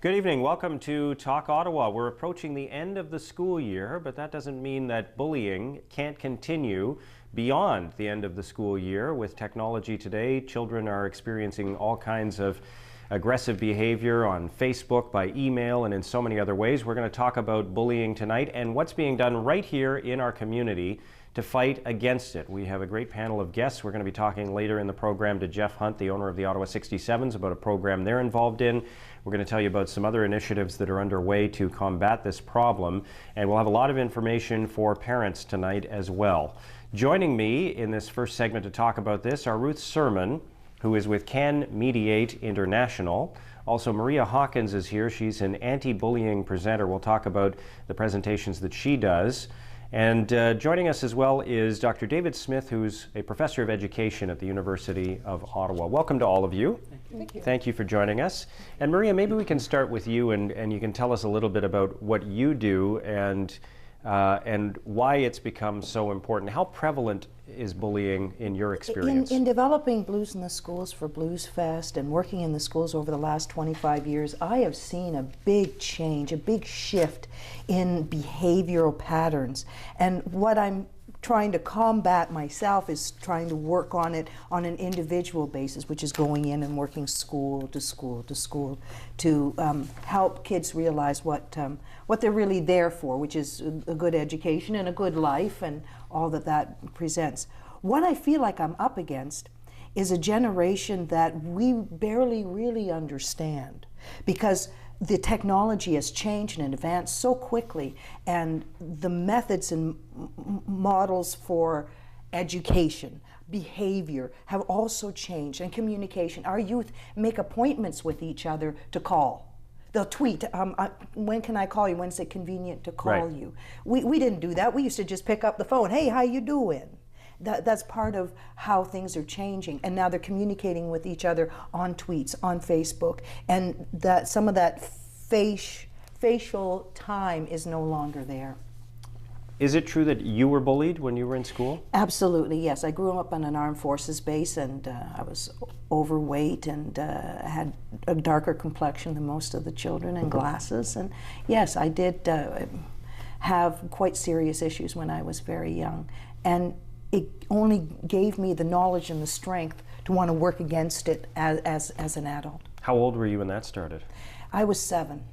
Good evening. Welcome to Talk Ottawa. We're approaching the end of the school year, but that doesn't mean that bullying can't continue beyond the end of the school year. With technology today, children are experiencing all kinds of aggressive behavior on Facebook, by email, and in so many other ways. We're going to talk about bullying tonight and what's being done right here in our community to fight against it. We have a great panel of guests. We're going to be talking later in the program to Jeff Hunt, the owner of the Ottawa 67s, about a program they're involved in. We're going to tell you about some other initiatives that are underway to combat this problem, and we'll have a lot of information for parents tonight as well. Joining me in this first segment to talk about this are Ruth Sirman, who is with Can Mediate International. Also, Maria Hawkins is here. She's an anti-bullying presenter. We'll talk about the presentations that she does. And joining us as well is Dr. David Smith, who's a professor of education at the University of Ottawa. Welcome to all of you. Thank you. Thank you for joining us. And Maria, maybe we can start with you, and you can tell us a little bit about what you do and why it's become so important. How prevalent is bullying in your experience? In developing Blues in the Schools for Blues Fest and working in the schools over the last 25 years, I have seen a big change, a big shift in behavioral patterns. And what I'm trying to combat myself is trying to work on it on an individual basis, which is going in and working school to school to school to help kids realize what they're really there for, which is a good education and a good life and all that presents. What I feel like I'm up against is a generation that we barely really understand, because the technology has changed and advanced so quickly, and the methods and models for education, behavior have also changed, and communication. Our youth make appointments with each other to call. They'll tweet, when can I call you? When's it convenient to call you? We didn't do that. We used to just pick up the phone. Hey, how you doing? That's part of how things are changing, and now they're communicating with each other on tweets, on Facebook, and that some of that facial time is no longer there. Is it true that you were bullied when you were in school? Absolutely, yes. I grew up on an armed forces base, and I was overweight and had a darker complexion than most of the children, and glasses. And yes, I did have quite serious issues when I was very young. And it only gave me the knowledge and the strength to want to work against it as an adult. How old were you when that started? I was 7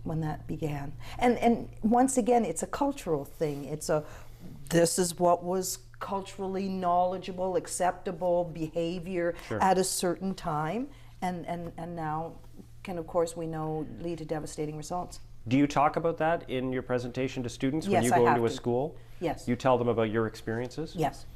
when that began. And once again, it's a cultural thing. This is what was culturally knowledgeable, acceptable behavior at a certain time, and now can, of course, we know, lead to devastating results. Do you talk about that in your presentation to students when Yes, you go I have into a to. school? Yes. You tell them about your experiences? Yes.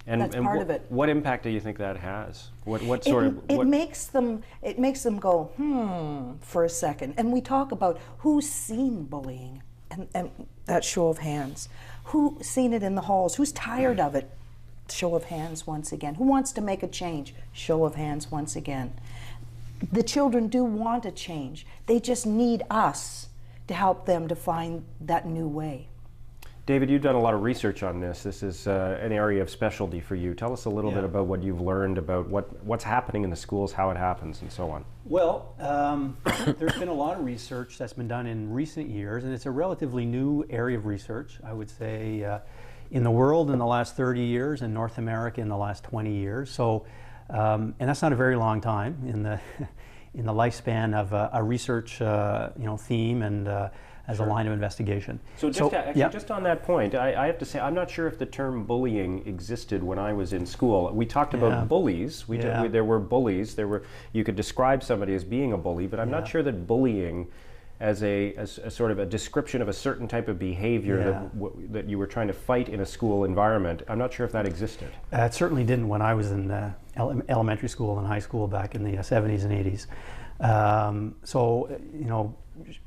And, that's part of it. What impact do you think that has? It makes them go, for a second. And we talk about who's seen bullying, and that show of hands. Who's seen it in the halls? Who's tired of it? Show of hands once again. Who wants to make a change? Show of hands once again. The children do want a change. They just need us to help them to find that new way. David, you've done a lot of research on this. This is an area of specialty for you. Tell us a little bit about what you've learned about what's happening in the schools, how it happens, and so on. Well, there's been a lot of research that's been done in recent years, and it's a relatively new area of research, I would say, in the world in the last 30 years, and North America in the last 20 years. So, and that's not a very long time in the in the lifespan of a research theme and as a line of investigation. So just on that point, I have to say, I'm not sure if the term bullying existed when I was in school. We talked about bullies. There were bullies. You could describe somebody as being a bully, but I'm not sure that bullying as a sort of a description of a certain type of behavior that you were trying to fight in a school environment, I'm not sure if that existed. It certainly didn't when I was in elementary school and high school back in the 70s and 80s. So,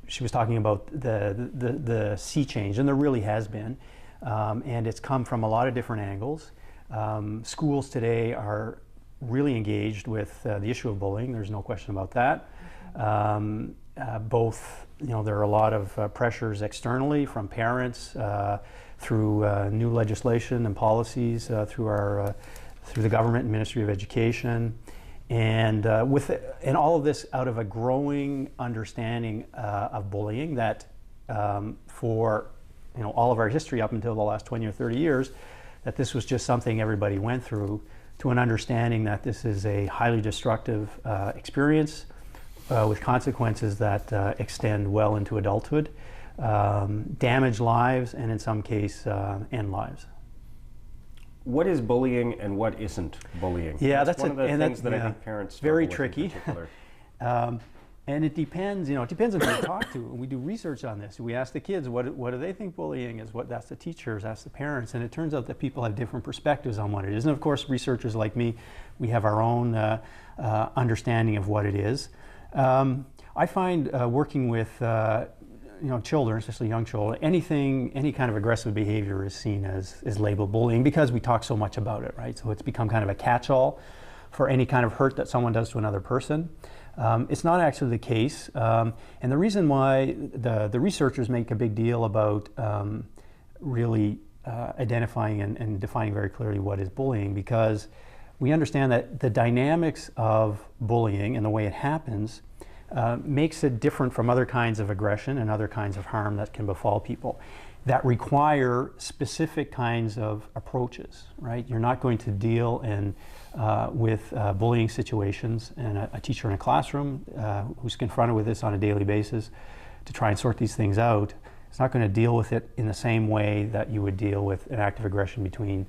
she was talking about the sea change, and there really has been, and it's come from a lot of different angles. Schools today are really engaged with the issue of bullying. There's no question about that. Both, there are a lot of pressures externally from parents through new legislation and policies through the government and Ministry of Education. And and all of this out of a growing understanding of bullying that for all of our history up until the last 20 or 30 years, that this was just something everybody went through, to an understanding that this is a highly destructive experience with consequences that extend well into adulthood, damage lives, and in some case end lives. What is bullying and what isn't bullying? Yeah, that's one of the things that I think parents struggle very with tricky. in particular. And it depends, it depends on who you talk to. We do research on this. We ask the kids, what do they think bullying is? That's the teachers, that's the parents. And it turns out that people have different perspectives on what it is. And of course, researchers like me, we have our own understanding of what it is. I find working with children, especially young children, any kind of aggressive behavior is seen as labeled bullying because we talk so much about it, right? So it's become kind of a catch-all for any kind of hurt that someone does to another person. It's not actually the case, and the reason why the researchers make a big deal about really identifying and defining very clearly what is bullying, because we understand that the dynamics of bullying and the way it happens makes it different from other kinds of aggression and other kinds of harm that can befall people that require specific kinds of approaches, right? You're not going to deal with bullying situations, and a teacher in a classroom who's confronted with this on a daily basis to try and sort these things out, is not going to deal with it in the same way that you would deal with an act of aggression between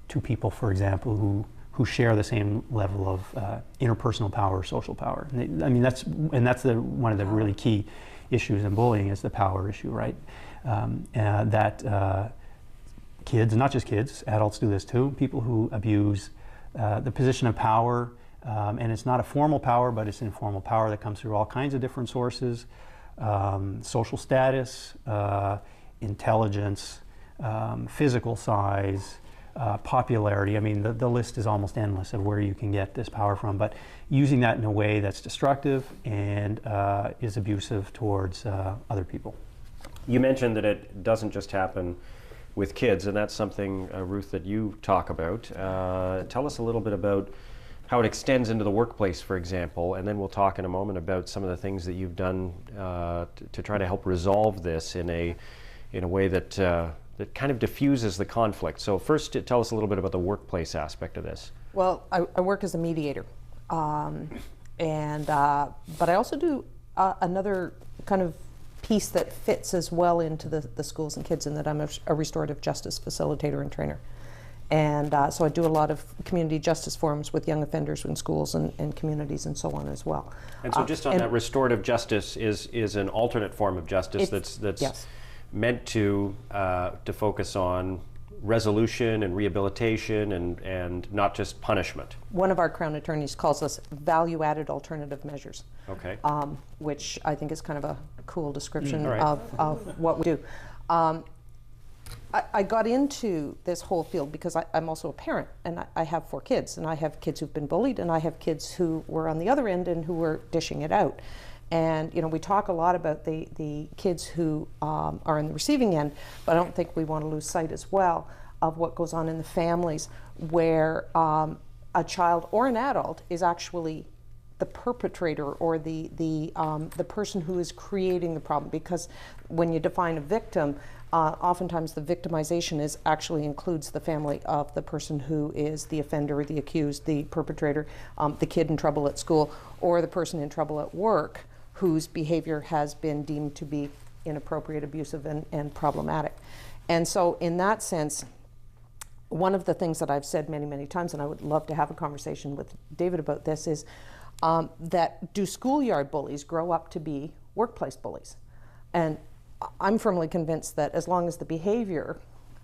two people, for example, who share the same level of interpersonal power, social power. And that's one of the really key issues in bullying is the power issue, right? That kids, not just kids, adults do this too, people who abuse the position of power, and it's not a formal power, but it's informal power that comes through all kinds of different sources, social status, intelligence, physical size, popularity. I mean, the list is almost endless of where you can get this power from, but using that in a way that's destructive and is abusive towards other people. You mentioned that it doesn't just happen with kids, and that's something, Ruth, that you talk about. Tell us a little bit about how it extends into the workplace, for example, and then we'll talk in a moment about some of the things that you've done to try to help resolve this in a way that that kind of diffuses the conflict. So first, tell us a little bit about the workplace aspect of this. Well, I work as a mediator, but I also do another kind of piece that fits as well into the schools and kids, in that I'm a restorative justice facilitator and trainer. And so I do a lot of community justice forums with young offenders in schools and communities and so on as well. And so just on that, restorative justice is an alternate form of justice that's yes. meant to focus on resolution and rehabilitation and not just punishment. One of our Crown attorneys calls us value-added alternative measures. Okay. Which I think is kind of a cool description Right. of what we do. I got into this whole field because I'm also a parent, and I have 4 kids, and I have kids who've been bullied, and I have kids who were on the other end and who were dishing it out. And we talk a lot about the kids who are in the receiving end, but I don't think we want to lose sight as well of what goes on in the families where a child or an adult is actually the perpetrator or the person who is creating the problem. Because when you define a victim, oftentimes the victimization actually includes the family of the person who is the offender, the accused, the perpetrator, the kid in trouble at school, or the person in trouble at work whose behavior has been deemed to be inappropriate, abusive, and problematic. And so in that sense, one of the things that I've said many, many times, and I would love to have a conversation with David about this, is that do schoolyard bullies grow up to be workplace bullies? And I'm firmly convinced that as long as the behavior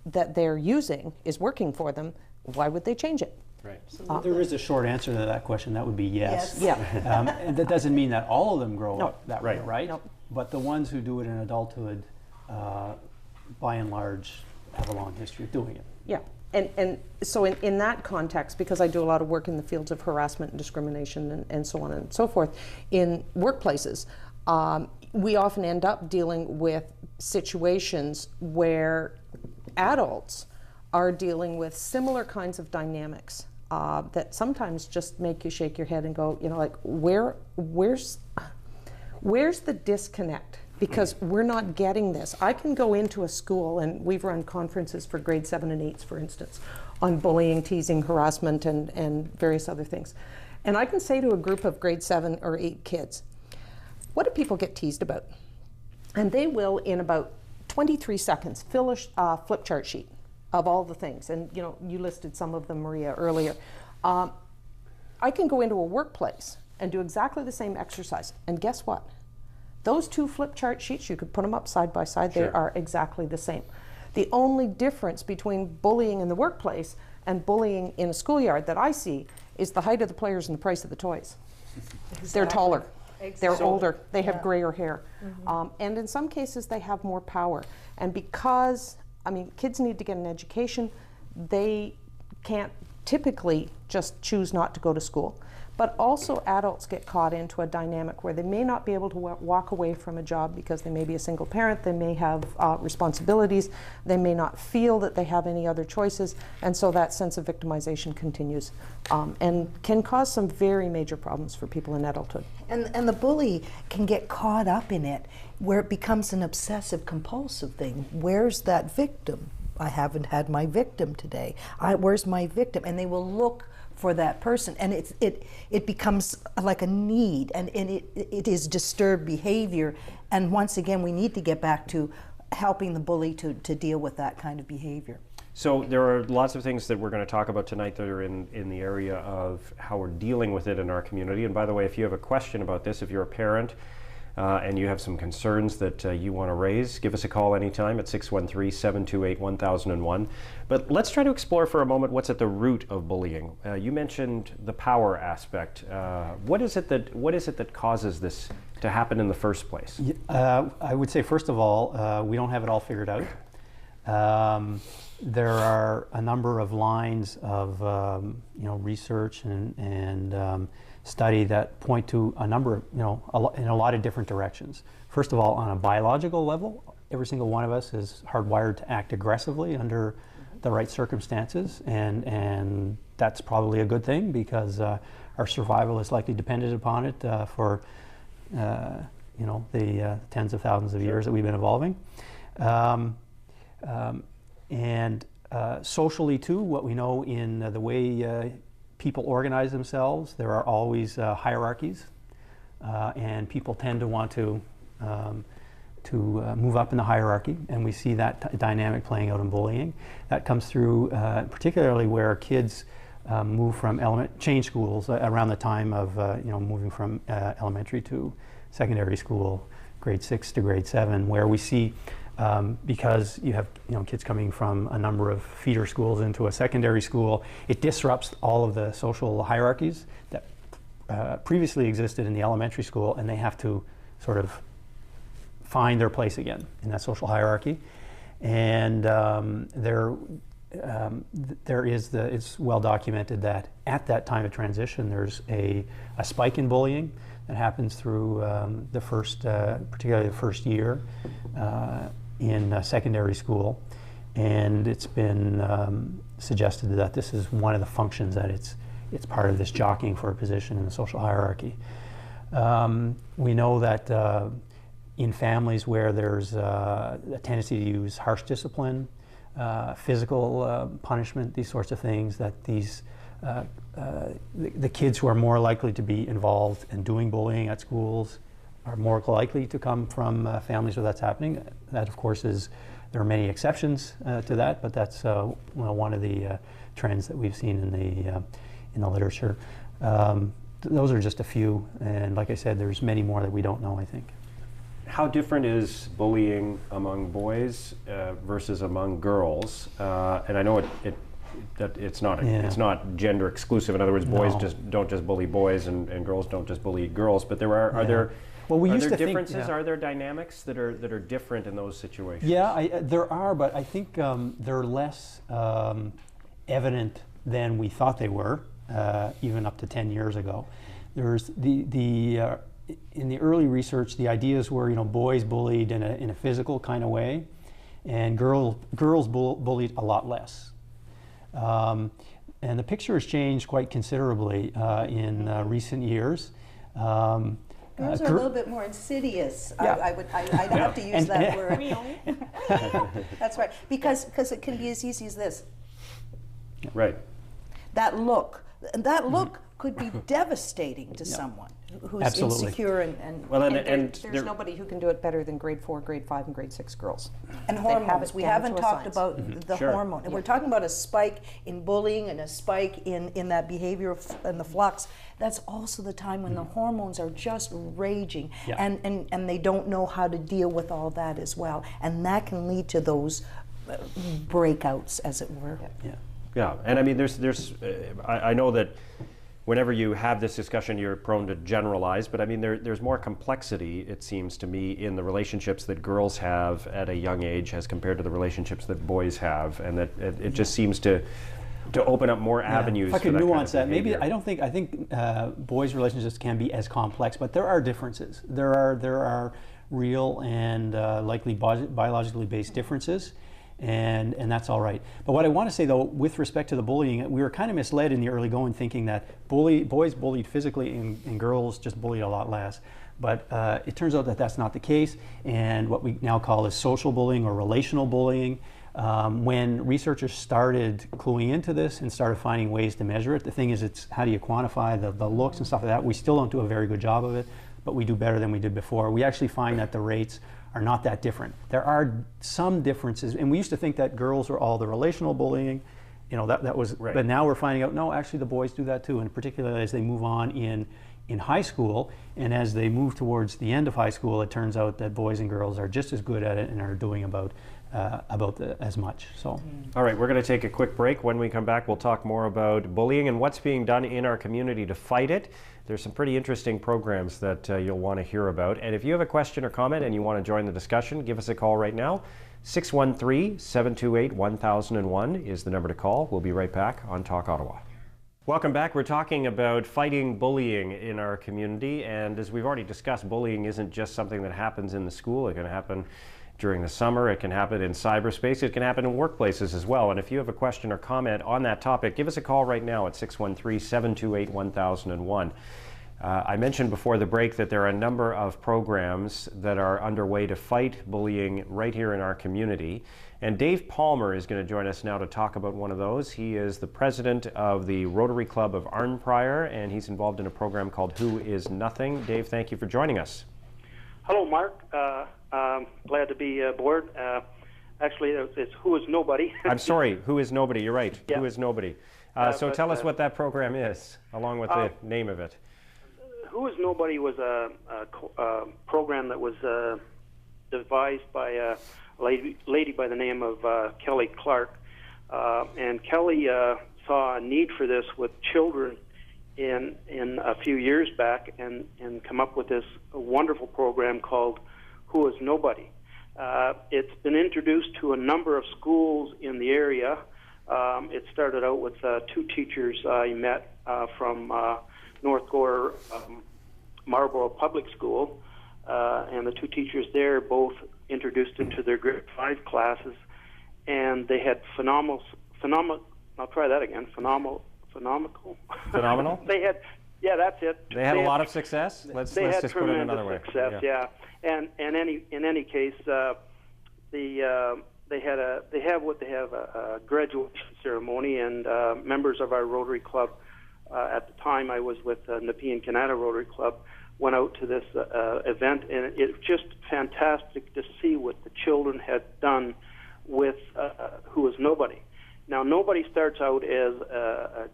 that they're using is working for them, why would they change it? Right. So there is a short answer to that question. That would be yes. Yeah. And that doesn't mean that all of them grow No. up that way, right? No. But the ones who do it in adulthood, by and large, have a long history of doing it. Yeah. And so in that context, because I do a lot of work in the fields of harassment and discrimination and so on and so forth, in workplaces, we often end up dealing with situations where adults are dealing with similar kinds of dynamics that sometimes just make you shake your head and go, you know, like, where's the disconnect? Because we're not getting this. I can go into a school, and we've run conferences for grade 7 and 8s, for instance, on bullying, teasing, harassment, and various other things. And I can say to a group of grade 7 or 8 kids, what do people get teased about? And they will, in about 23 seconds, fill a flip chart sheet of all the things. And you know, you listed some of them, Maria, earlier. I can go into a workplace and do exactly the same exercise. And guess what? Those 2 flip chart sheets, you could put them up side by side, Sure. They are exactly the same. The only difference between bullying in the workplace and bullying in a schoolyard that I see is the height of the players and the price of the toys. Exactly. They're taller, they're Exactly. older, they have Yeah. grayer hair. And in some cases they have more power. And because, I mean, kids need to get an education, they can't typically just choose not to go to school. But also adults get caught into a dynamic where they may not be able to walk away from a job because they may be a single parent, they may have responsibilities, they may not feel that they have any other choices, and so that sense of victimization continues and can cause some very major problems for people in adulthood. And the bully can get caught up in it where it becomes an obsessive compulsive thing. Where's that victim? I haven't had my victim today. Where's my victim? And they will look for that person, and it becomes like a need, and it is disturbed behavior. And once again, we need to get back to helping the bully to deal with that kind of behavior. So there are lots of things that we're going to talk about tonight that are in the area of how we're dealing with it in our community. And by the way, if you have a question about this, if you're a parent and you have some concerns that you want to raise, give us a call anytime at 613-728-1001. But let's try to explore for a moment what's at the root of bullying. You mentioned the power aspect. What is it that causes this to happen in the first place? I would say, first of all, we don't have it all figured out. There are a number of lines of research and study that point to a number of, in a lot of different directions. First of all, on a biological level, every single one of us is hardwired to act aggressively under the right circumstances, and that's probably a good thing because our survival is likely dependent upon it for the tens of thousands of years that we've been evolving. And socially too, what we know in the way people organize themselves, there are always hierarchies, and people tend to want to move up in the hierarchy, and we see that dynamic playing out in bullying. That comes through particularly where kids move from change schools around the time of moving from elementary to secondary school, grade 6 to grade 7, where we see because you have kids coming from a number of feeder schools into a secondary school, it disrupts all of the social hierarchies that previously existed in the elementary school, and they have to sort of find their place again in that social hierarchy. And it's well documented that at that time of transition, there's a spike in bullying that happens through particularly the first year in secondary school, and it's been suggested that this is one of the functions, that it's part of this jockeying for a position in the social hierarchy. We know that in families where there's a tendency to use harsh discipline, physical punishment, these sorts of things, that the kids who are more likely to be involved in doing bullying at schools are more likely to come from families where that's happening. That, of course, there are many exceptions to that, but that's one of the trends that we've seen in the literature. Those are just a few, and like I said, there's many more that we don't know, I think. How different is bullying among boys versus among girls? And I know it's not gender exclusive. In other words, boys don't just bully boys, and girls don't just bully girls. But are there differences? Are there dynamics that are different in those situations? Yeah, there are, but I think they're less evident than we thought they were, even up to 10 years ago. There's in the early research, the ideas were, boys bullied in a physical kind of way, and girls bullied a lot less. And the picture has changed quite considerably in recent years. Girls are a little bit more insidious. Yeah. I don't have to use that word. That's right, because it can be as easy as this. Right. That look could be devastating to someone who's Absolutely. insecure and Well, There's nobody who can do it better than grade 4, grade 5, and grade 6 girls. and They have hormones. it We down haven't to a talked science. about the Sure. hormone, and we're talking about a spike in bullying and a spike in that behavior and the flux. That's also the time when the hormones are just raging, Yeah. and they don't know how to deal with all that as well, and that can lead to those breakouts, as it were. Yeah. Yeah, and I mean, I know that whenever you have this discussion, you're prone to generalize, but I mean, there's more complexity, it seems to me, in the relationships that girls have at a young age as compared to the relationships that boys have, and that it just seems to open up more avenues. If I could for nuance kind of that, maybe behavior. I think boys' relationships can be as complex, but there are differences. There are real and likely biologically based differences. And that's all right. But what I want to say, though, with respect to the bullying, we were kind of misled in the early going, thinking that boys bullied physically and girls just bullied a lot less. But it turns out that that's not the case. And what we now call is social bullying or relational bullying. When researchers started cluing into this and started finding ways to measure it, the thing is, it's how do you quantify the looks and stuff like that. We still don't do a very good job of it, but we do better than we did before. We actually find that the rates are not that different. There are some differences, and we used to think that girls were all the relational bullying, that was, right. But now we're finding out, no, actually the boys do that too, and particularly as they move on in high school, and as they move towards the end of high school, it turns out that boys and girls are just as good at it and are doing about as much. So, All right, we're going to take a quick break. When we come back, we'll talk more about bullying and what's being done in our community to fight it. There's some pretty interesting programs that you'll want to hear about. And if you have a question or comment and you want to join the discussion, give us a call right now. 613-728-1001 is the number to call. We'll be right back on Talk Ottawa. Welcome back. We're talking about fighting bullying in our community. And as we've already discussed, bullying isn't just something that happens in the school. It can happen during the summer, it can happen in cyberspace, it can happen in workplaces as well. And if you have a question or comment on that topic, give us a call right now at 613-728-1001. I mentioned before the break that there are a number of programs that are underway to fight bullying right here in our community. And Dave Palmer is going to join us now to talk about one of those. He is the president of the Rotary Club of Arnprior, and he's involved in a program called Who Is Nothing. Dave, thank you for joining us. Hello, Mark. Glad to be aboard. Actually, it's Who Is Nobody. I'm sorry, Who Is Nobody? You're right. Yeah. Who Is Nobody? So tell us what that program is, along with the name of it. Who Is Nobody was a program that was devised by a lady by the name of Kelly Clark. And Kelly saw a need for this with children in a few years back and come up with this wonderful program called Who Is Nobody. It's been introduced to a number of schools in the area. It started out with two teachers I met from North Gore Marlborough Public School, and the two teachers there both introduced it to their grade 5 classes, and they had phenomenal. I'll try that again. Phenomenal. They had, yeah, that's it. They had a lot of success. Let's just put it another way. Success, yeah. And in any case, they have a graduation ceremony, and members of our Rotary Club. At the time, I was with Nepean Canada Rotary Club. Went out to this event, and it's just fantastic to see what the children had done with Who Is Nobody. Now, nobody starts out as a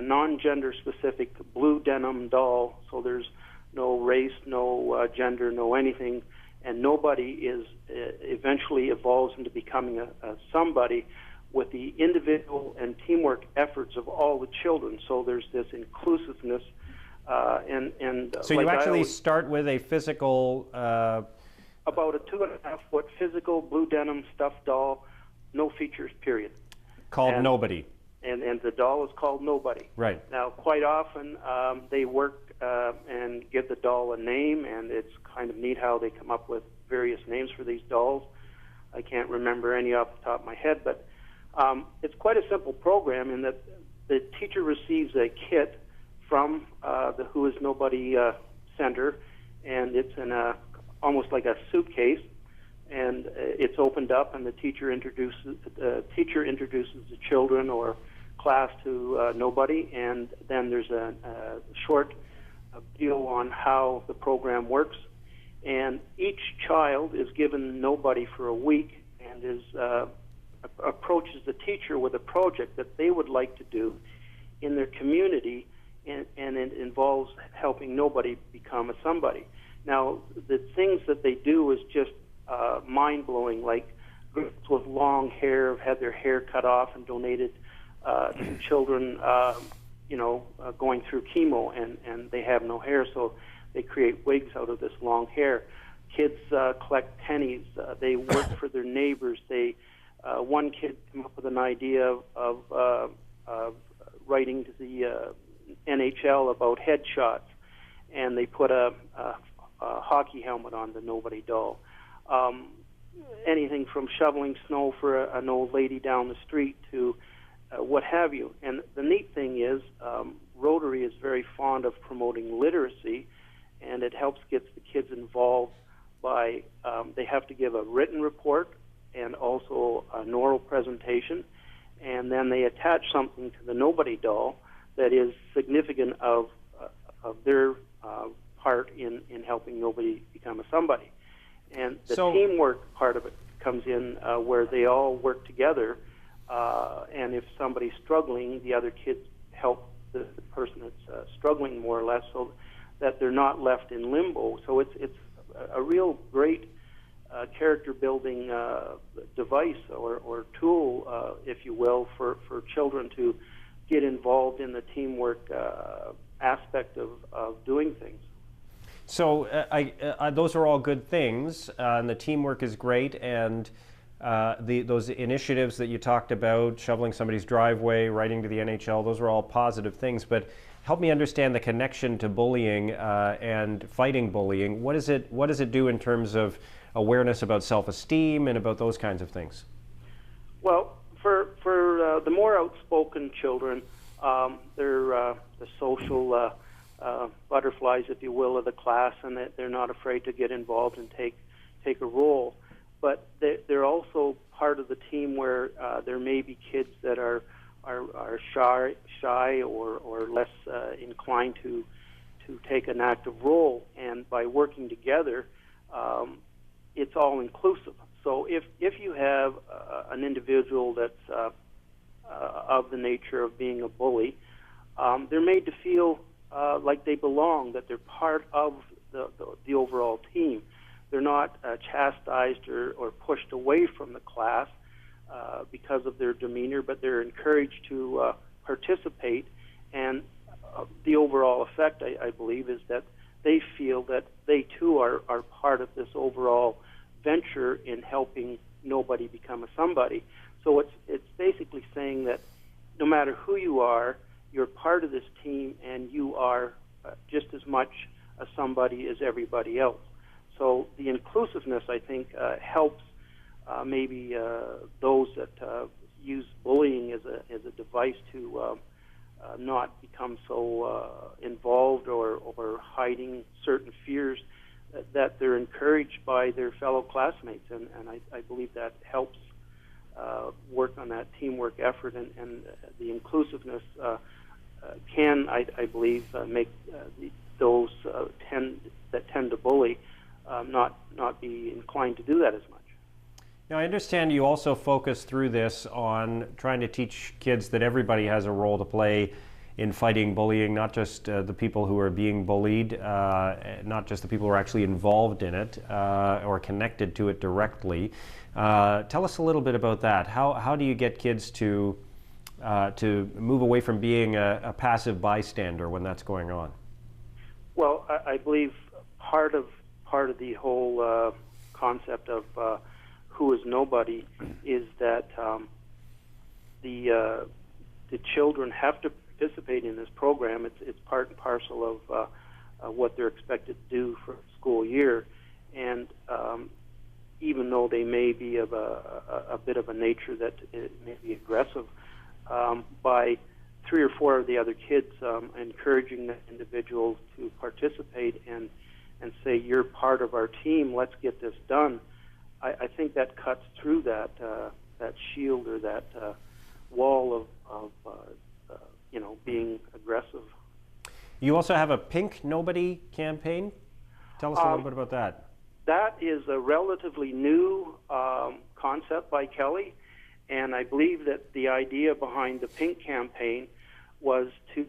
non-gender specific blue denim doll, so there's no race, no gender, no anything, and nobody is eventually evolves into becoming a somebody with the individual and teamwork efforts of all the children. So there's this inclusiveness, and so you actually start with a physical, about a 2.5 foot physical blue denim stuffed doll, no features, period. Called Nobody. And the doll is called Nobody. Right. Now, quite often they work and give the doll a name, and it's kind of neat how they come up with various names for these dolls. I can't remember any off the top of my head, but it's quite a simple program in that the teacher receives a kit from the Who Is Nobody Center, and it's in almost like a suitcase, and it's opened up, and the teacher introduces the children or class to Nobody, and then there's a short deal on how the program works. And each child is given Nobody for a week and is approaches the teacher with a project that they would like to do in their community, and it involves helping Nobody become a somebody. Now, the things that they do is just mind-blowing. Like girls with long hair have had their hair cut off and donated to children, going through chemo, and they have no hair, so they create wigs out of this long hair. Kids collect pennies. They work for their neighbors. One kid came up with an idea of writing to the NHL about headshots, and they put a hockey helmet on the Nobody doll. Anything from shoveling snow for an old lady down the street to what have you. And the neat thing is, Rotary is very fond of promoting literacy, and it helps get the kids involved by they have to give a written report and also an oral presentation, and then they attach something to the Nobody doll that is significant of their part in helping Nobody become a somebody. And the teamwork part of it comes in where they all work together, and if somebody's struggling, the other kids help the person that's struggling more or less, so that they're not left in limbo. So it's a real great character-building device or tool, if you will, for children to get involved in the teamwork aspect of doing things. So those are all good things, and the teamwork is great, and those initiatives that you talked about, shoveling somebody's driveway, writing to the NHL, those are all positive things. But help me understand the connection to bullying and fighting bullying. What does it do in terms of awareness about self-esteem and about those kinds of things? Well, for the more outspoken children, they're the social butterflies, if you will, of the class, and that they're not afraid to get involved and take a role. But they're also part of the team where there may be kids that are shy or less inclined to take an active role, and by working together, it's all inclusive. So if you have an individual that's of the nature of being a bully, they're made to feel like they belong, that they're part of the overall team. They're not chastised or pushed away from the class because of their demeanor, but they're encouraged to participate. And the overall effect, I believe, is that they feel that they too are part of this overall venture in helping Nobody become a somebody. So it's basically saying that no matter who you are, you're part of this team, and you are just as much a somebody as everybody else. So the inclusiveness, I think, helps maybe those that use bullying as a device to not become so involved or hiding certain fears, that they're encouraged by their fellow classmates, and I believe that helps work on that teamwork effort, and the inclusiveness can, I believe, make those that tend to bully not be inclined to do that as much. Now, I understand you also focus through this on trying to teach kids that everybody has a role to play in fighting bullying, not just the people who are being bullied, not just the people who are actually involved in it or connected to it directly. Tell us a little bit about that. How do you get kids to move away from being a passive bystander when that's going on? Well, I believe part of the whole concept of Who Is Nobody is that the children have to participate in this program. It's part and parcel of what they're expected to do for a school year, and even though they may be of a bit of a nature that it may be aggressive, by 3 or 4 of the other kids, encouraging the individuals to participate and say, you're part of our team, let's get this done. I think that cuts through that shield or that wall of being aggressive. You also have a Pink Nobody campaign. Tell us a little bit about that. That is a relatively new concept by Kelly, and I believe that the idea behind the Pink campaign was to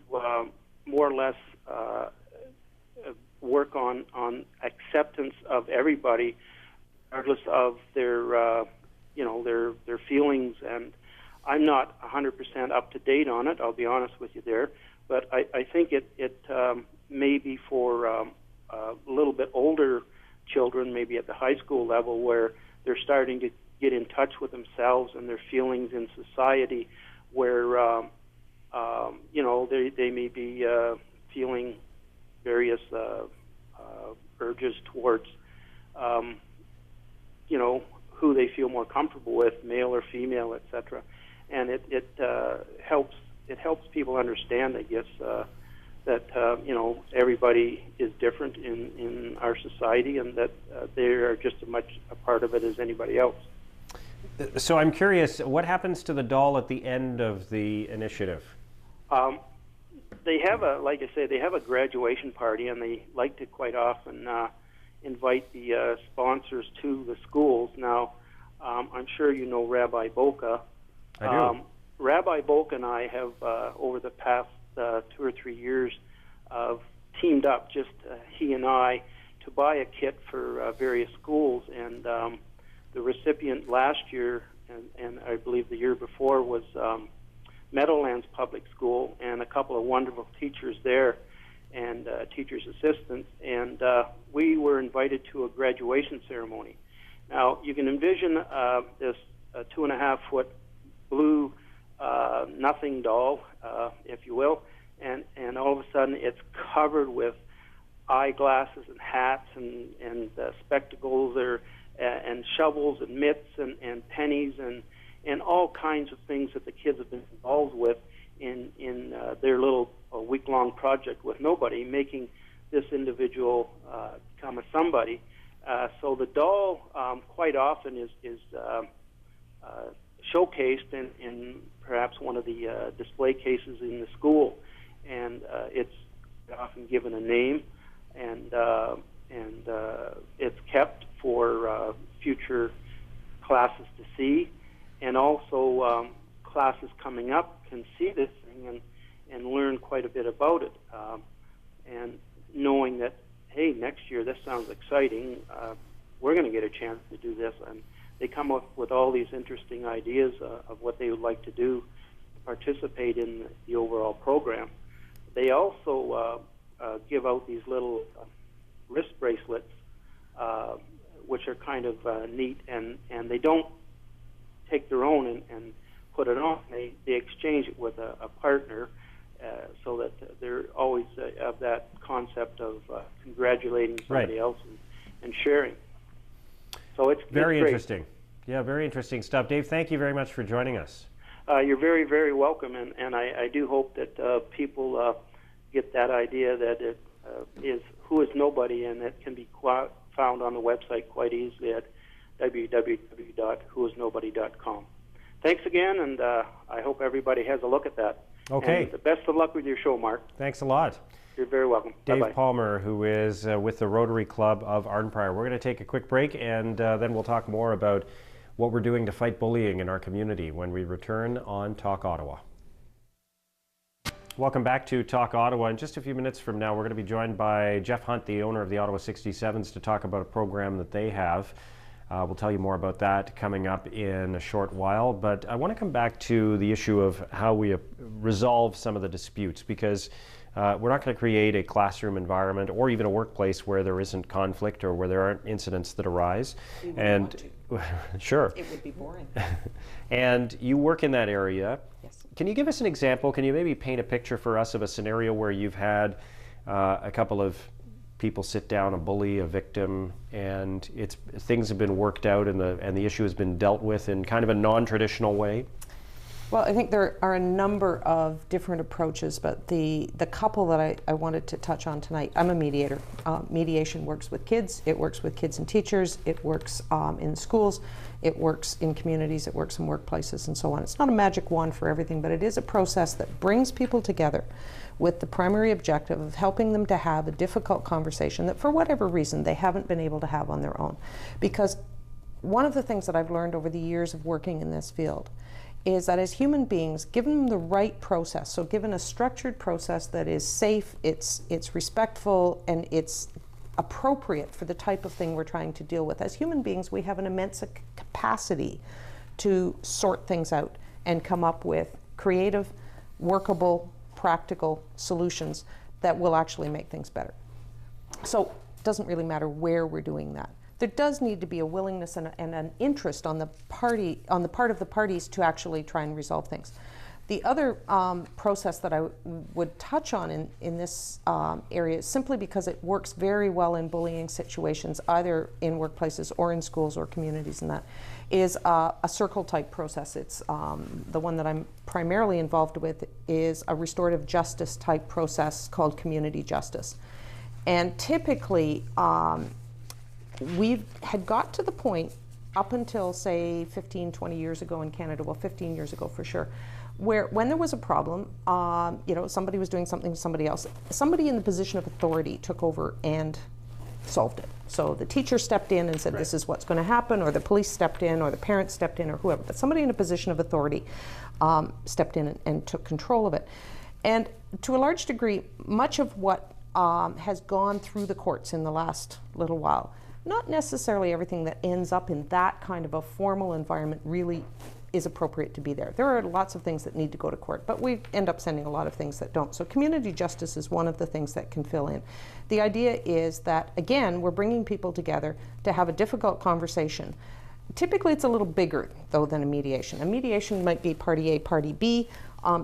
more or less work on acceptance of everybody, regardless of their feelings. And I'm not 100% up to date on it, I'll be honest with you there, but I think it may be for a little bit older children, maybe at the high school level, where they're starting to get in touch with themselves and their feelings in society, where they may be feeling various urges towards who they feel more comfortable with, male or female, etc. And it helps people understand, I guess, that everybody is different in our society, and that they are just as much a part of it as anybody else. So I'm curious, what happens to the doll at the end of the initiative? They have like I say, they have a graduation party, and they like to quite often invite the sponsors to the schools. Now, I'm sure you know Rabbi Boca. I do. Rabbi Boca and I have, over the past 2 or 3 years, teamed up, just he and I, to buy a kit for various schools. And the recipient last year, and I believe the year before, was Meadowlands Public School, and a couple of wonderful teachers there, and teachers' assistants. And we were invited to a graduation ceremony. Now, you can envision this 2.5-foot blue nothing doll, if you will, and all of a sudden it's covered with eyeglasses and hats and spectacles and shovels and mitts and pennies and all kinds of things that the kids have been involved with in their little week-long project with nobody, making this individual become a somebody. So the doll quite often is showcased in perhaps one of the display cases in the school, and it's often given a name, and it's kept for future classes to see, and also classes coming up can see this thing and learn quite a bit about it, and knowing that, hey, next year this sounds exciting, we're going to get a chance to do this. And they come up with all these interesting ideas of what they would like to do to participate in the overall program. They also give out these little wrist bracelets, which are kind of neat, and they don't take their own and put it on. They exchange it with a partner, so that they're always of that concept of congratulating somebody else and sharing. So it's very great. Interesting. Yeah, very interesting stuff. Dave, thank you very much for joining us. You're very, very welcome, and I do hope that people get that idea that it is Who is Nobody, and it can be found on the website quite easily at www.whoisnobody.com. Thanks again, and I hope everybody has a look at that. Okay. And the best of luck with your show, Mark. Thanks a lot. You're very welcome. Dave Bye-bye. Palmer, who is with the Rotary Club of Arnprior. We're going to take a quick break, and then we'll talk more about what we're doing to fight bullying in our community when we return on Talk Ottawa. Welcome back to Talk Ottawa. In just a few minutes from now, we're going to be joined by Jeff Hunt, the owner of the Ottawa 67s, to talk about a program that they have. We'll tell you more about that coming up in a short while, but I want to come back to the issue of how we resolve some of the disputes, because we're not going to create a classroom environment or even a workplace where there isn't conflict or where there aren't incidents that arise. We wouldn't want to. Sure. It would be boring. And you work in that area. Yes. Can you give us an example? Can you maybe paint a picture for us of a scenario where you've had a couple of people sit down, a bully, a victim, and things have been worked out and the issue has been dealt with in kind of a non-traditional way? Well, I think there are a number of different approaches, but the couple that I wanted to touch on tonight, I'm a mediator. Mediation works with kids, it works with kids and teachers, it works in schools, it works in communities, it works in workplaces, and so on. It's not a magic wand for everything, but it is a process that brings people together with the primary objective of helping them to have a difficult conversation that for whatever reason they haven't been able to have on their own. Because one of the things that I've learned over the years of working in this field is that as human beings, given them the right process, so given a structured process that is safe, it's respectful, and it's appropriate for the type of thing we're trying to deal with, as human beings, we have an immense capacity to sort things out and come up with creative, workable, practical solutions that will actually make things better. So it doesn't really matter where we're doing that. There does need to be a willingness and an interest on the part of the parties to actually try and resolve things. The other process that I would touch on in this area, simply because it works very well in bullying situations, either in workplaces or in schools or communities, and that is a circle type process. It's the one that I'm primarily involved with is a restorative justice type process called community justice. And typically, we had got to the point up until, say, 15, 20 years ago in Canada, well, 15 years ago for sure, where when there was a problem, somebody was doing something to somebody else, somebody in the position of authority took over and solved it. So the teacher stepped in and said, this is what's going to happen, or the police stepped in, or the parents stepped in, or whoever. But somebody in a position of authority stepped in and took control of it. And to a large degree, much of what has gone through the courts in the last little while, not necessarily everything that ends up in that kind of a formal environment really is appropriate to be there. There are lots of things that need to go to court, but we end up sending a lot of things that don't. So community justice is one of the things that can fill in. The idea is that, again, we're bringing people together to have a difficult conversation. Typically it's a little bigger, though, than a mediation. A mediation might be party A, party B,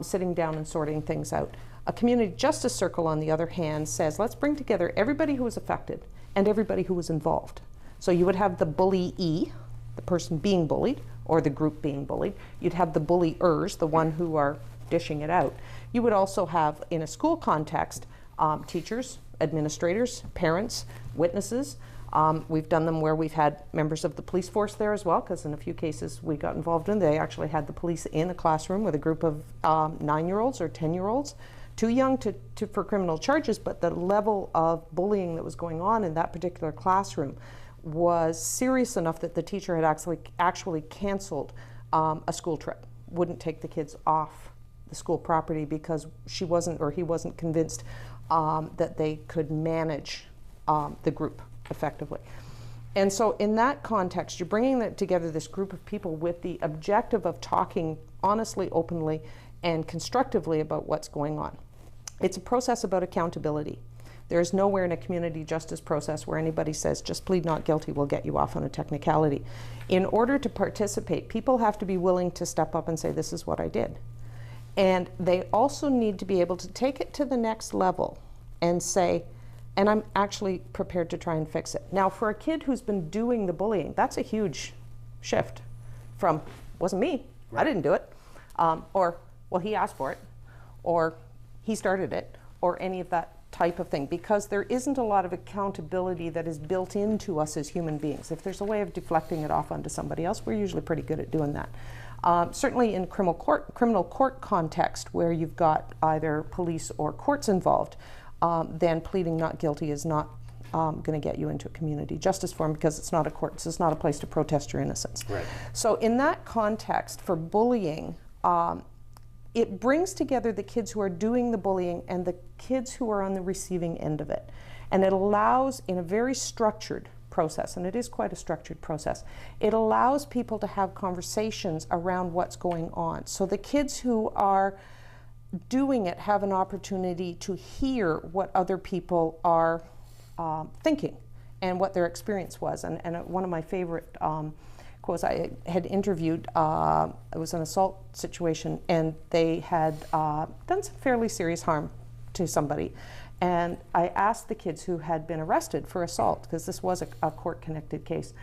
sitting down and sorting things out. A community justice circle, on the other hand, says, let's bring together everybody who was affected and everybody who was involved. So you would have the bullyee, the person being bullied, or the group being bullied. You'd have the bulliers, the one who are dishing it out. You would also have, in a school context, teachers, administrators, parents, witnesses. We've done them where we've had members of the police force there as well, because in a few cases we got involved in, they actually had the police in a classroom with a group of 9-year-olds or 10-year-olds. Too young for criminal charges, but the level of bullying that was going on in that particular classroom was serious enough that the teacher had actually canceled a school trip, wouldn't take the kids off the school property because she wasn't, or he wasn't convinced that they could manage the group effectively. And so in that context, you're bringing together this group of people with the objective of talking honestly, openly, and constructively about what's going on. It's a process about accountability. There is nowhere in a community justice process where anybody says, just plead not guilty, we'll get you off on a technicality. In order to participate, people have to be willing to step up and say, this is what I did. And they also need to be able to take it to the next level and say, and I'm actually prepared to try and fix it. Now, for a kid who's been doing the bullying, that's a huge shift from, wasn't me, I didn't do it, or, well, he asked for it, or he started it, or any of that type of thing, because there isn't a lot of accountability that is built into us as human beings. If there's a way of deflecting it off onto somebody else, we're usually pretty good at doing that. Certainly in criminal court context, where you've got either police or courts involved, then pleading not guilty is not going to get you into a community justice forum, because it's not a court, so it's not a place to protest your innocence. Right. So in that context, for bullying, it brings together the kids who are doing the bullying and the kids who are on the receiving end of it. And it allows, in a very structured process, and it is quite a structured process, it allows people to have conversations around what's going on. So the kids who are doing it have an opportunity to hear what other people are thinking and what their experience was. And one of my favorite quotes, I had interviewed, it was an assault situation, and they had done some fairly serious harm to somebody. And I asked the kids who had been arrested for assault, because this was a court-connected case,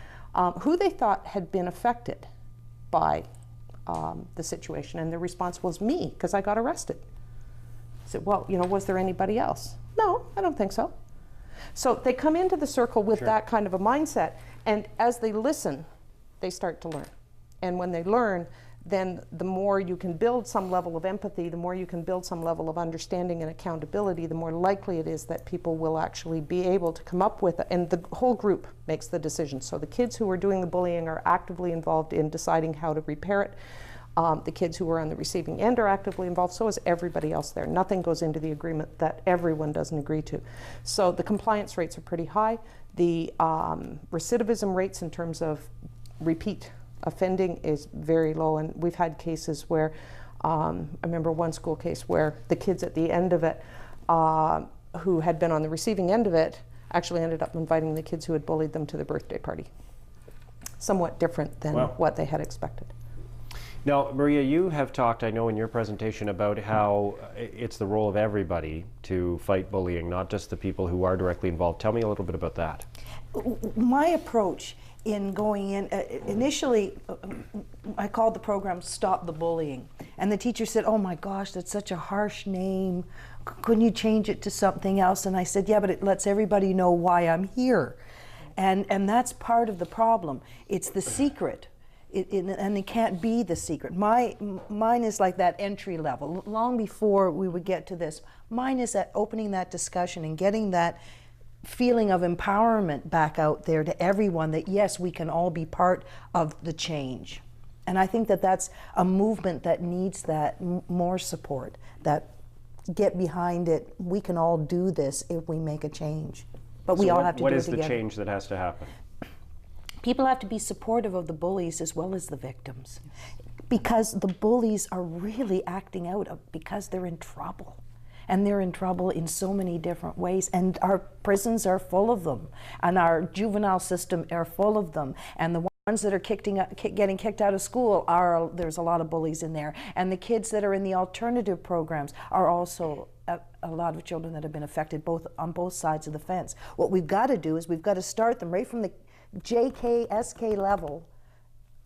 who they thought had been affected by the situation? And the response was me, because I got arrested. I said, well, was there anybody else? No, I don't think so. So they come into the circle with that kind of a mindset, and as they listen, they start to learn. And when they learn, then the more you can build some level of empathy, the more you can build some level of understanding and accountability, the more likely it is that people will actually be able to come up with it, and the whole group makes the decision. So the kids who are doing the bullying are actively involved in deciding how to repair it. The kids who are on the receiving end are actively involved, so is everybody else there. Nothing goes into the agreement that everyone doesn't agree to. So the compliance rates are pretty high. The recidivism rates in terms of repeat offending is very low, and we've had cases where, I remember one school case where the kids at the end of it, who had been on the receiving end of it, actually ended up inviting the kids who had bullied them to the birthday party. Somewhat different than what they had expected. Now, Maria, you have talked, I know in your presentation, about how it's the role of everybody to fight bullying, not just the people who are directly involved. Tell me a little bit about that. My approach in going in, initially, I called the program Stop the Bullying. And the teacher said, oh my gosh, that's such a harsh name. Couldn't you change it to something else? And I said, yeah, but it lets everybody know why I'm here. And that's part of the problem. It's the secret. And it can't be the secret. Mine is like that entry level. Long before we would get to this, mine is at opening that discussion and getting that feeling of empowerment back out there to everyone, that yes, we can all be part of the change. And I think that that's a movement that needs that more support, that get behind it. We can all do this if we make a change. But we all have to do it together. What is the change that has to happen? People have to be supportive of the bullies as well as the victims, because the bullies are really acting out because they're in trouble. And they're in trouble in so many different ways. And our prisons are full of them. And our juvenile system are full of them. And the ones that are getting kicked out of school, there's a lot of bullies in there. And the kids that are in the alternative programs are also a lot of children that have been affected on both sides of the fence. What we've got to do is we've got to start them right from the JK, SK level.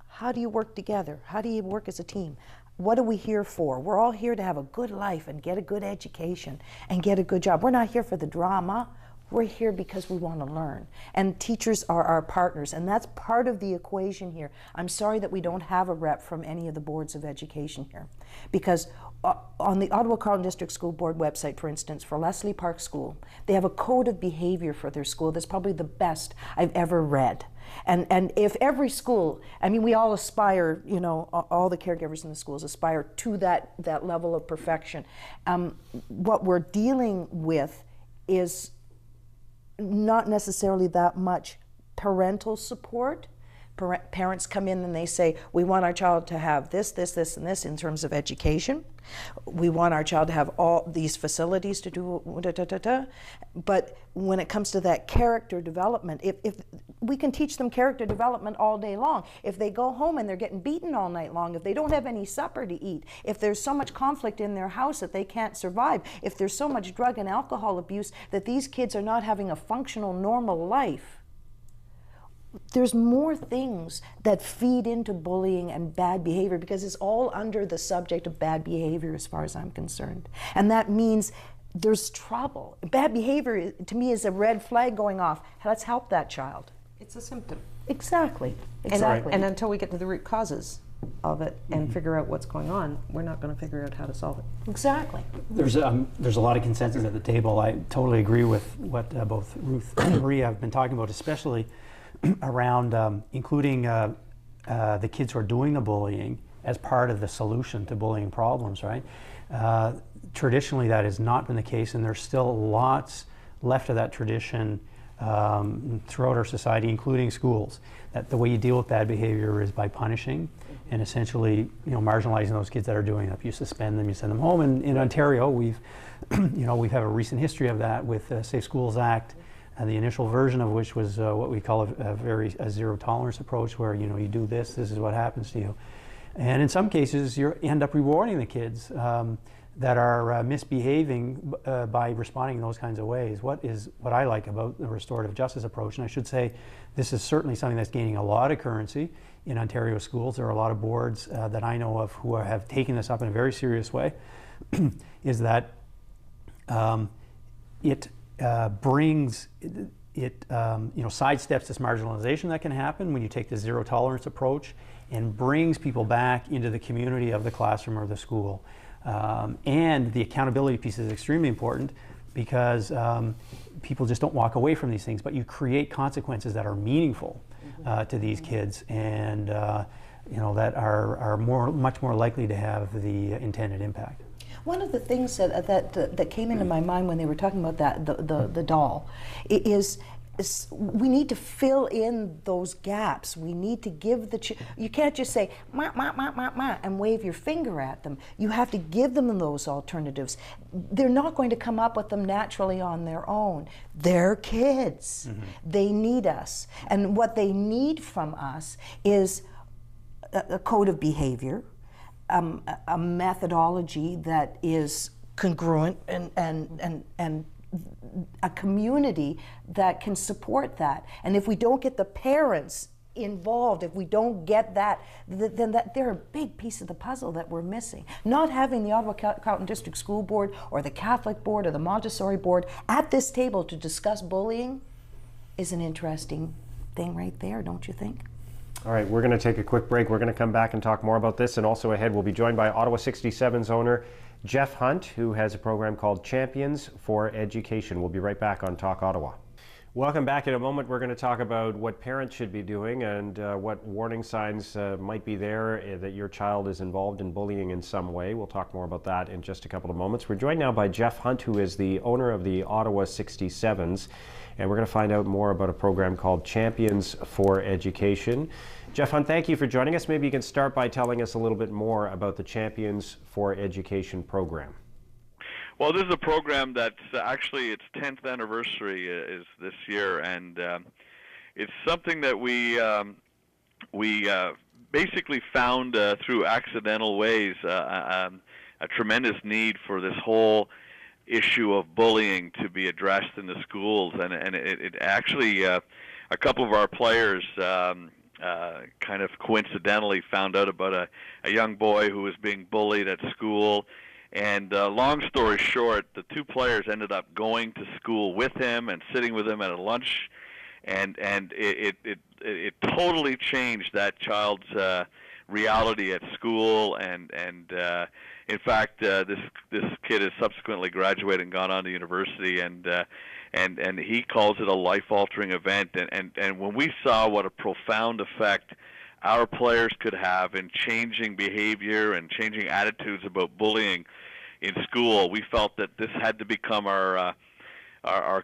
How do you work together? How do you work as a team? What are we here for? We're all here to have a good life and get a good education and get a good job. We're not here for the drama. We're here because we want to learn. And teachers are our partners, and that's part of the equation here. I'm sorry that we don't have a rep from any of the boards of education here, because on the Ottawa Carleton District School Board website, for instance, for Leslie Park School, they have a code of behavior for their school that's probably the best I've ever read. And if every school, I mean, we all aspire, all the caregivers in the schools aspire to that level of perfection. What we're dealing with is not necessarily that much parental support. Parents come in and they say, we want our child to have this, this, this, and this in terms of education. We want our child to have all these facilities to do da-da-da-da. But when it comes to that character development, if we can teach them character development all day long, if they go home and they're getting beaten all night long, if they don't have any supper to eat, if there's so much conflict in their house that they can't survive, if there's so much drug and alcohol abuse that these kids are not having a functional, normal life, there's more things that feed into bullying and bad behavior, because it's all under the subject of bad behavior as far as I'm concerned. And that means there's trouble. Bad behavior to me is a red flag going off. Let's help that child. It's a symptom. Exactly. And until we get to the root causes of it and figure out what's going on, we're not going to figure out how to solve it. Exactly. There's a lot of consensus at the table. I totally agree with what both Ruth and Maria have been talking about, especially around including the kids who are doing the bullying as part of the solution to bullying problems, right? Traditionally, that has not been the case, and there's still lots left of that tradition throughout our society, including schools. That the way you deal with bad behavior is by punishing and essentially, marginalizing those kids that are doing it. You suspend them, you send them home. And in Ontario, we've have a recent history of that with the Safe Schools Act. The initial version of which was what we call a zero tolerance approach, where you do this is what happens to you. And in some cases, you end up rewarding the kids that are misbehaving by responding in those kinds of ways. What I like about the restorative justice approach, and I should say this is certainly something that's gaining a lot of currency in Ontario schools. There are a lot of boards that I know of who have taken this up in a very serious way, is that it brings, sidesteps this marginalization that can happen when you take the zero tolerance approach, and brings people back into the community of the classroom or the school. And the accountability piece is extremely important, because people just don't walk away from these things, but you create consequences that are meaningful to these kids, and that are much more likely to have the intended impact. One of the things that came into my mind when they were talking about that the doll is we need to fill in those gaps. We need to give you can't just say ma ma ma ma ma and wave your finger at them. You have to give them those alternatives. They're not going to come up with them naturally on their own. They're kids. They need us, and what they need from us is a code of behavior, a methodology that is congruent, and a community that can support that. And if we don't get the parents involved, if we don't get that, then they're a big piece of the puzzle that we're missing. Not having the Ottawa Carleton District School Board or the Catholic Board or the Montessori Board at this table to discuss bullying is an interesting thing right there, don't you think? All right, we're going to take a quick break. We're going to come back and talk more about this, and also ahead we'll be joined by Ottawa 67's owner Jeff Hunt, who has a program called Champions for Education. We'll be right back on Talk Ottawa. Welcome back. In a moment, we're going to talk about what parents should be doing and what warning signs might be there that your child is involved in bullying in some way. We'll talk more about that in just a couple of moments. We're joined now by Jeff Hunt, who is the owner of the Ottawa 67s, and we're going to find out more about a program called Champions for Education. Jeff Hunt, thank you for joining us. Maybe you can start by telling us a little bit more about the Champions for Education program. Well, this is a program that's actually its 10th anniversary is this year, and it's something that we basically found through accidental ways a tremendous need for this whole issue of bullying to be addressed in the schools, and it actually a couple of our players kind of coincidentally found out about a young boy who was being bullied at school. And long story short, the two players ended up going to school with him and sitting with him at a lunch, and it totally changed that child's reality at school. And in fact, this kid has subsequently graduated and gone on to university, and he calls it a life-altering event. And when we saw what a profound effect our players could have in changing behavior and changing attitudes about bullying in school, we felt that this had to become our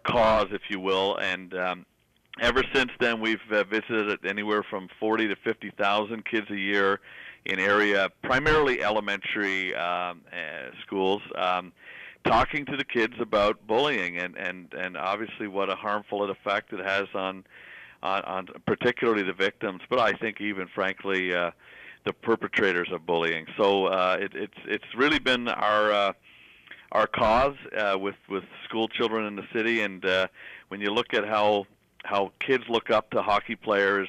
cause, if you will. And ever since then, we've visited anywhere from 40 to 50,000 kids a year in area, primarily elementary schools, talking to the kids about bullying and obviously what a harmful effect it has on particularly the victims, but I think even frankly the perpetrators of bullying. So it's really been our cause with school children in the city, and when you look at how kids look up to hockey players,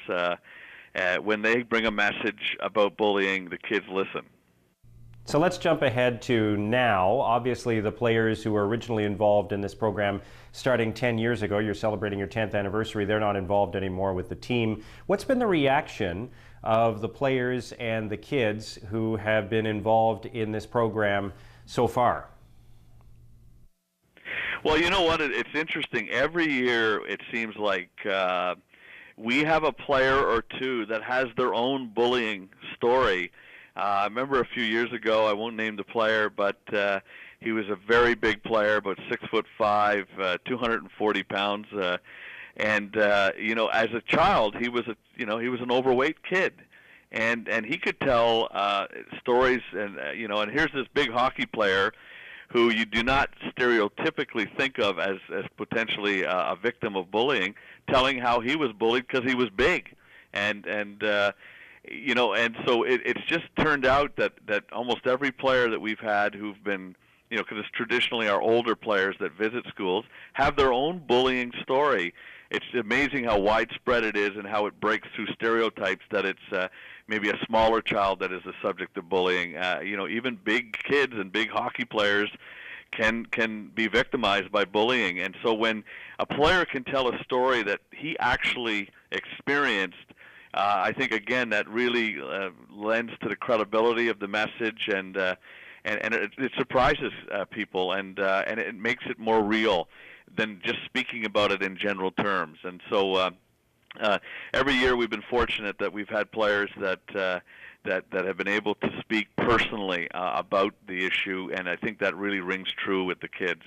when they bring a message about bullying, the kids listen. So let's jump ahead to now. Obviously, the players who were originally involved in this program starting 10 years ago, you're celebrating your 10th anniversary, they're not involved anymore with the team. What's been the reaction of the players and the kids who have been involved in this program so far? Well, you know what? It's interesting. Every year, it seems like we have a player or two that has their own bullying story. I remember a few years ago, I won't name the player, but he was a very big player, about 6'5", 240 pounds, and you know, as a child, he was an overweight kid, and he could tell stories, and you know, and here's this big hockey player who you do not stereotypically think of as potentially a victim of bullying, telling how he was bullied because he was big, and you know, and so it's just turned out that almost every player that we've had who've been because it's traditionally our older players that visit schools, have their own bullying story. It's amazing how widespread it is and how it breaks through stereotypes that it's maybe a smaller child that is the subject of bullying. Even big kids and big hockey players can be victimized by bullying. And so when a player can tell a story that he actually experienced, I think, again, that really lends to the credibility of the message, and it surprises people, and it makes it more real than just speaking about it in general terms. And so every year we've been fortunate that we've had players that have been able to speak personally about the issue, and I think that really rings true with the kids.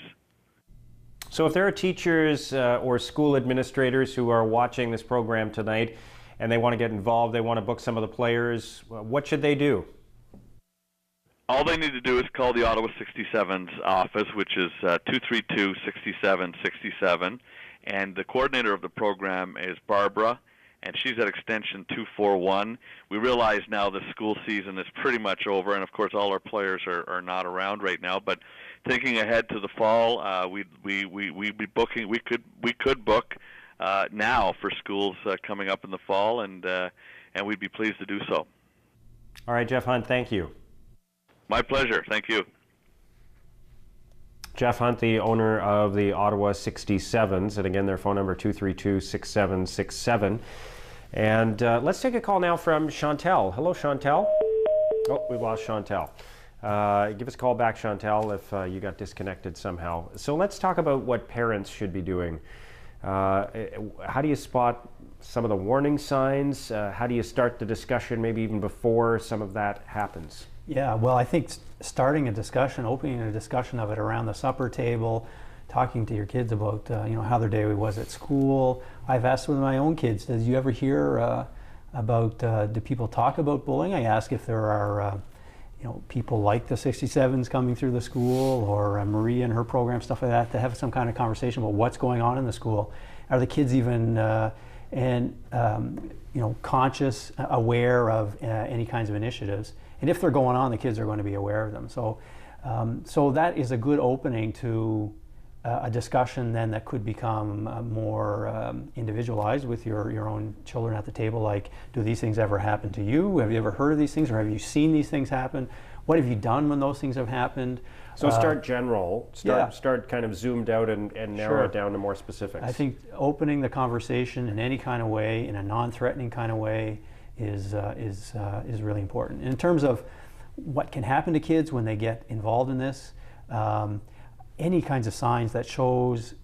So if there are teachers or school administrators who are watching this program tonight and they want to get involved, they want to book some of the players, what should they do? All they need to do is call the Ottawa 67's office, which is 232-6767, and the coordinator of the program is Barbara, and she's at extension 241. We realize now the school season is pretty much over, and of course all our players are not around right now. But thinking ahead to the fall, we'd be booking. We could book now for schools coming up in the fall, and we'd be pleased to do so. All right, Jeff Hunt, thank you. My pleasure. Thank you. Jeff Hunt, the owner of the Ottawa 67s, and again, their phone number 232-6767. And let's take a call now from Chantel. Hello, Chantel. Oh, we've lost Chantel. Give us a call back, Chantel, if you got disconnected somehow. So let's talk about what parents should be doing. How do you spot some of the warning signs? How do you start the discussion maybe even before some of that happens? Yeah, well, I think starting a discussion, opening a discussion of it around the supper table, talking to your kids about how their day was at school. I've asked with my own kids, did you ever hear about, do people talk about bullying? I ask if there are people like the 67s coming through the school, or Marie and her program, stuff like that, to have some kind of conversation about what's going on in the school. Are the kids even conscious, aware of any kinds of initiatives? And if they're going on, the kids are going to be aware of them. So, so that is a good opening to a discussion then that could become more individualized with your own children at the table. Like, do these things ever happen to you? Have you ever heard of these things, or have you seen these things happen? What have you done when those things have happened? So start general, start kind of zoomed out and narrow it down to more specifics. I think opening the conversation in any kind of way, in a non-threatening kind of way, is really important. In terms of what can happen to kids when they get involved in this, any kinds of signs that shows,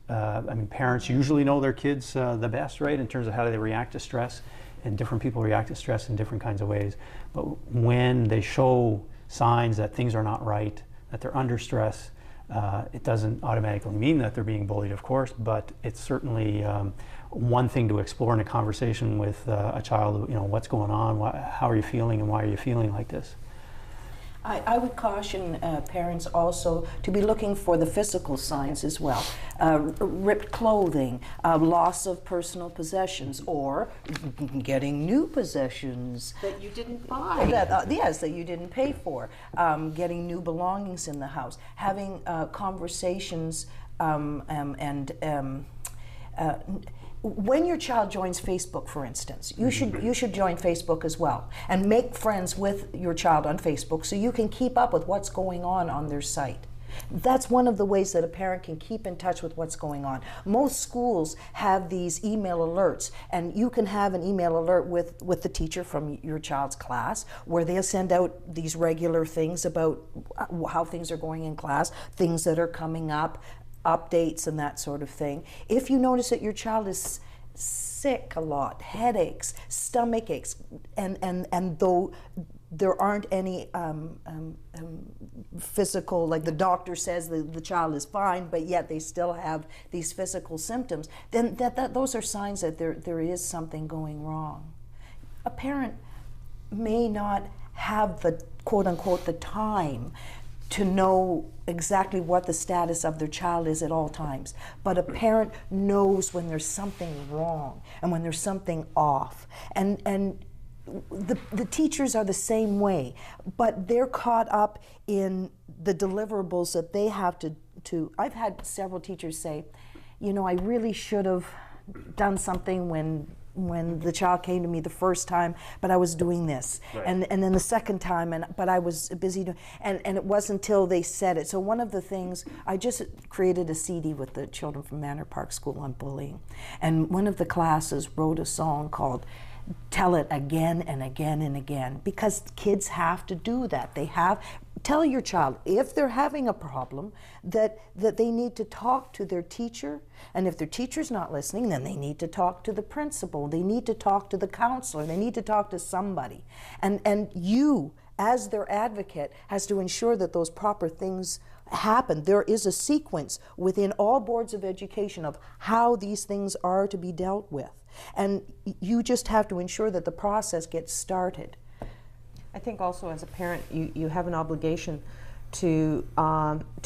parents usually know their kids the best, right, in terms of how they react to stress, and different people react to stress in different kinds of ways. But when they show signs that things are not right, that they're under stress, it doesn't automatically mean that they're being bullied, of course, but it's certainly one thing to explore in a conversation with a child. What's going on, how are you feeling, and why are you feeling like this? I would caution parents also to be looking for the physical signs as well. Ripped clothing, loss of personal possessions, or getting new possessions. That you didn't buy. Yes, that you didn't pay for. Getting new belongings in the house. Having conversations when your child joins Facebook, for instance, you should join Facebook as well, and make friends with your child on Facebook so you can keep up with what's going on their site. That's one of the ways that a parent can keep in touch with what's going on. Most schools have these email alerts, and you can have an email alert with the teacher from your child's class, where they'll send out these regular things about how things are going in class, things that are coming up, updates and that sort of thing. If you notice that your child is sick a lot, headaches, stomach aches, and though there aren't any physical, like the doctor says the child is fine, but yet they still have these physical symptoms, then those are signs that there is something going wrong. A parent may not have the quote-unquote the time to know exactly what the status of their child is at all times. But a parent knows when there's something wrong and when there's something off. And the teachers are the same way, but they're caught up in the deliverables that they have to. I've had several teachers say, you know, I really should have done something when the child came to me the first time, but I was doing this, right. and then the second time, but I was busy doing, and it wasn't until they said it. So one of the things, I just created a CD with the children from Manor Park School on bullying, and one of the classes wrote a song called Tell It Again and Again and Again, because kids have to do that. Tell your child, if they're having a problem, that they need to talk to their teacher, and if their teacher's not listening, then they need to talk to the principal, they need to talk to the counselor, they need to talk to somebody. And you, as their advocate, has to ensure that those proper things happen. There is a sequence within all boards of education of how these things are to be dealt with. And you just have to ensure that the process gets started. I think also as a parent, you have an obligation to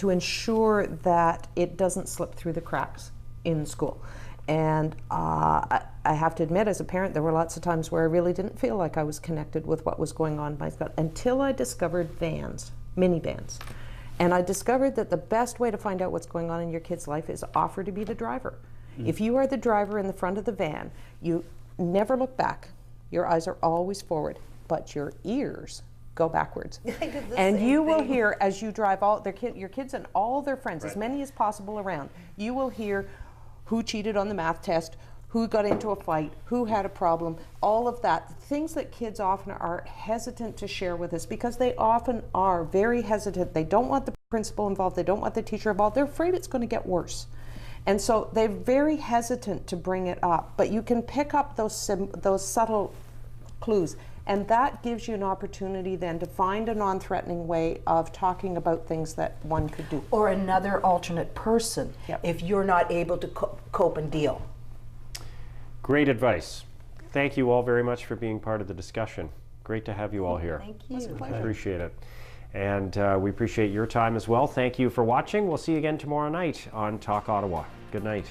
ensure that it doesn't slip through the cracks in school. And I have to admit, as a parent, there were lots of times where I really didn't feel like I was connected with what was going on in my school until I discovered vans, minivans. And I discovered that the best way to find out what's going on in your kid's life is offer to be the driver. If you are the driver in the front of the van, you never look back. Your eyes are always forward, but your ears go backwards. And you will hear, as you drive your kids and all their friends, right, as many as possible around, you will hear who cheated on the math test, who got into a fight, who had a problem, all of that. Things that kids often are hesitant to share with us because they often are very hesitant. They don't want the principal involved, they don't want the teacher involved, they're afraid it's going to get worse. And so they're very hesitant to bring it up, but you can pick up those subtle clues, and that gives you an opportunity then to find a non-threatening way of talking about things that one could do. Or another alternate person, yep, if you're not able to cope and deal. Great advice. Thank you all very much for being part of the discussion. Great to have you all here. Thank you. It's a pleasure. Appreciate it. And we appreciate your time as well. Thank you for watching. We'll see you again tomorrow night on Talk Ottawa. Good night.